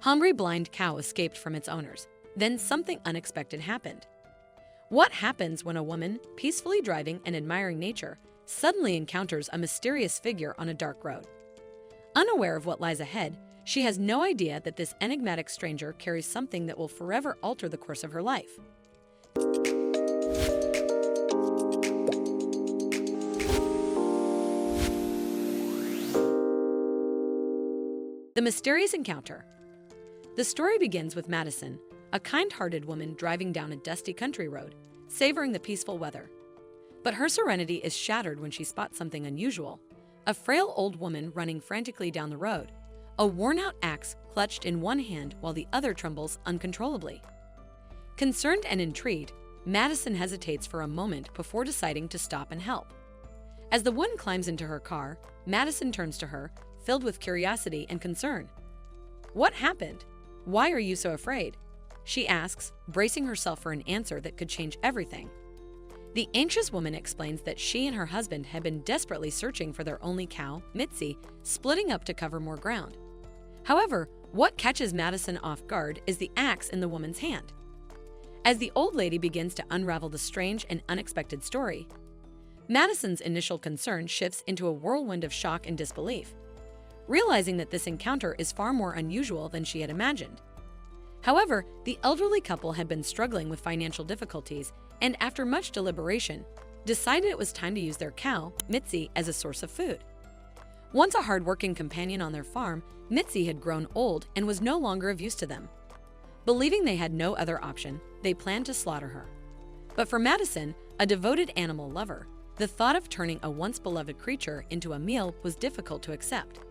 hungry blind cow escaped from its owners. Then something unexpected happened. What happens when a woman, peacefully driving and admiring nature, suddenly encounters a mysterious figure on a dark road? Unaware of what lies ahead, she has no idea that this enigmatic stranger carries something that will forever alter the course of her life. The mysterious encounter. The story begins with Madison, a kind-hearted woman driving down a dusty country road, savoring the peaceful weather. But her serenity is shattered when she spots something unusual: a frail old woman running frantically down the road, a worn-out axe clutched in one hand while the other trembles uncontrollably. Concerned and intrigued, Madison hesitates for a moment before deciding to stop and help. As the woman climbs into her car, Madison turns to her, filled with curiosity and concern. "What happened? Why are you so afraid?" she asks, bracing herself for an answer that could change everything. The anxious woman explains that she and her husband had been desperately searching for their only cow, Mitzi, splitting up to cover more ground. However, what catches Madison off guard is the axe in the woman's hand. As the old lady begins to unravel the strange and unexpected story, Madison's initial concern shifts into a whirlwind of shock and disbelief, realizing that this encounter is far more unusual than she had imagined. However, the elderly couple had been struggling with financial difficulties and, after much deliberation, decided it was time to use their cow, Mitzi, as a source of food. Once a hard-working companion on their farm, Mitzi had grown old and was no longer of use to them. Believing they had no other option, they planned to slaughter her. But for Madison, a devoted animal lover, the thought of turning a once-beloved creature into a meal was difficult to accept.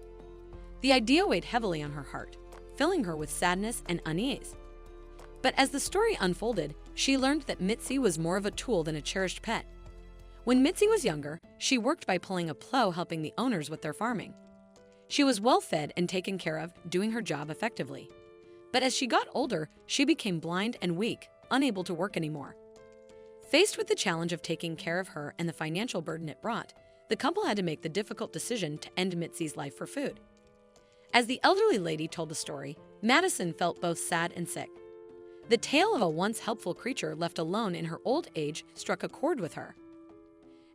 The idea weighed heavily on her heart, filling her with sadness and unease. But as the story unfolded, she learned that Mitzi was more of a tool than a cherished pet. When Mitzi was younger, she worked by pulling a plow, helping the owners with their farming. She was well fed and taken care of, doing her job effectively. But as she got older, she became blind and weak, unable to work anymore. Faced with the challenge of taking care of her and the financial burden it brought, the couple had to make the difficult decision to end Mitzi's life for food. As the elderly lady told the story, Madison felt both sad and sick. The tale of a once helpful creature left alone in her old age struck a chord with her.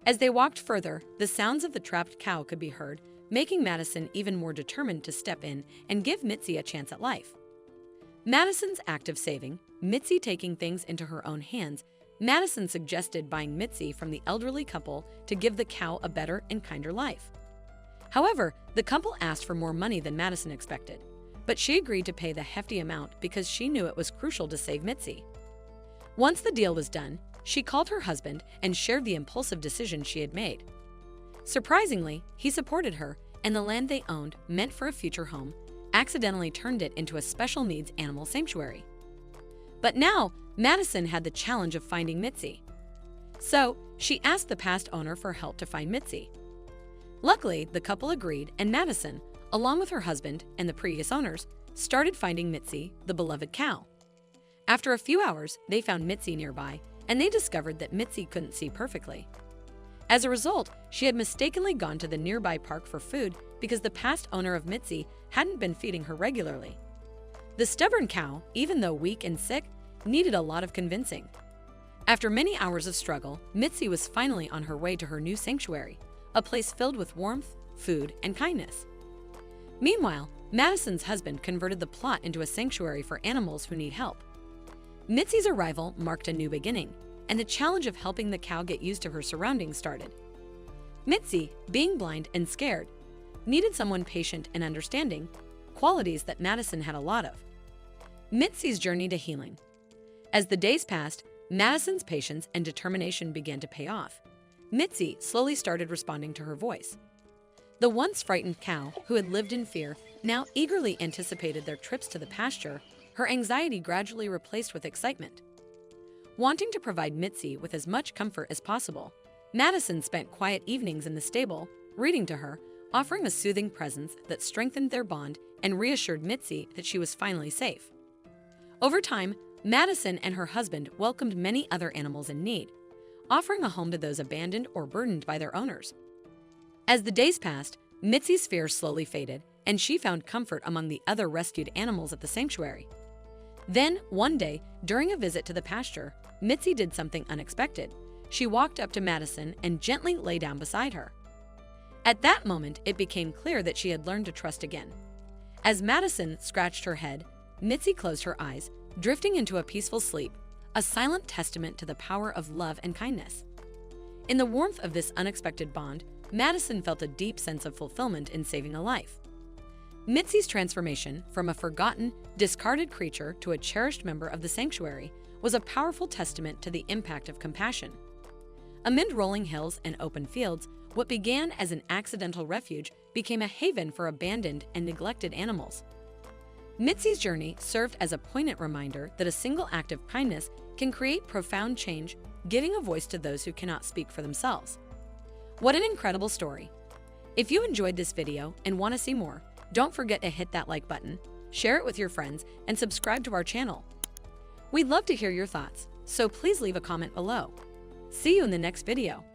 As they walked further, the sounds of the trapped cow could be heard, making Madison even more determined to step in and give Mitzi a chance at life. Madison's act of saving, Mitzi taking things into her own hands, Madison suggested buying Mitzi from the elderly couple to give the cow a better and kinder life. However, the couple asked for more money than Madison expected, but she agreed to pay the hefty amount because she knew it was crucial to save Mitzi. Once the deal was done, she called her husband and shared the impulsive decision she had made. Surprisingly, he supported her, and the land they owned, meant for a future home, accidentally turned it into a special needs animal sanctuary. But now, Madison had the challenge of finding Mitzi. So, she asked the past owner for help to find Mitzi. Luckily, the couple agreed, and Madison, along with her husband and the previous owners, started finding Mitzi, the beloved cow. After a few hours, they found Mitzi nearby, and they discovered that Mitzi couldn't see perfectly. As a result, she had mistakenly gone to the nearby park for food because the past owner of Mitzi hadn't been feeding her regularly. The stubborn cow, even though weak and sick, needed a lot of convincing. After many hours of struggle, Mitzi was finally on her way to her new sanctuary, a place filled with warmth, food, and kindness. Meanwhile, Madison's husband converted the plot into a sanctuary for animals who need help. Mitzi's arrival marked a new beginning, and the challenge of helping the cow get used to her surroundings started. Mitzi, being blind and scared, needed someone patient and understanding, qualities that Madison had a lot of. Mitzi's journey to healing. As the days passed, Madison's patience and determination began to pay off. Mitzi slowly started responding to her voice. The once frightened cow, who had lived in fear, now eagerly anticipated their trips to the pasture, her anxiety gradually replaced with excitement. Wanting to provide Mitzi with as much comfort as possible, Madison spent quiet evenings in the stable, reading to her, offering a soothing presence that strengthened their bond and reassured Mitzi that she was finally safe. Over time, Madison and her husband welcomed many other animals in need, offering a home to those abandoned or burdened by their owners. As the days passed, Mitzi's fear slowly faded, and she found comfort among the other rescued animals at the sanctuary. Then, one day, during a visit to the pasture, Mitzi did something unexpected. She walked up to Madison and gently lay down beside her. At that moment, it became clear that she had learned to trust again. As Madison scratched her head, Mitzi closed her eyes, drifting into a peaceful sleep, a silent testament to the power of love and kindness. In the warmth of this unexpected bond, Madison felt a deep sense of fulfillment in saving a life. Mitzi's transformation from a forgotten, discarded creature to a cherished member of the sanctuary was a powerful testament to the impact of compassion. Amid rolling hills and open fields, what began as an accidental refuge became a haven for abandoned and neglected animals. Mitzi's journey served as a poignant reminder that a single act of kindness can create profound change, giving a voice to those who cannot speak for themselves. What an incredible story! If you enjoyed this video and want to see more, don't forget to hit that like button, share it with your friends, and subscribe to our channel. We'd love to hear your thoughts, so please leave a comment below. See you in the next video.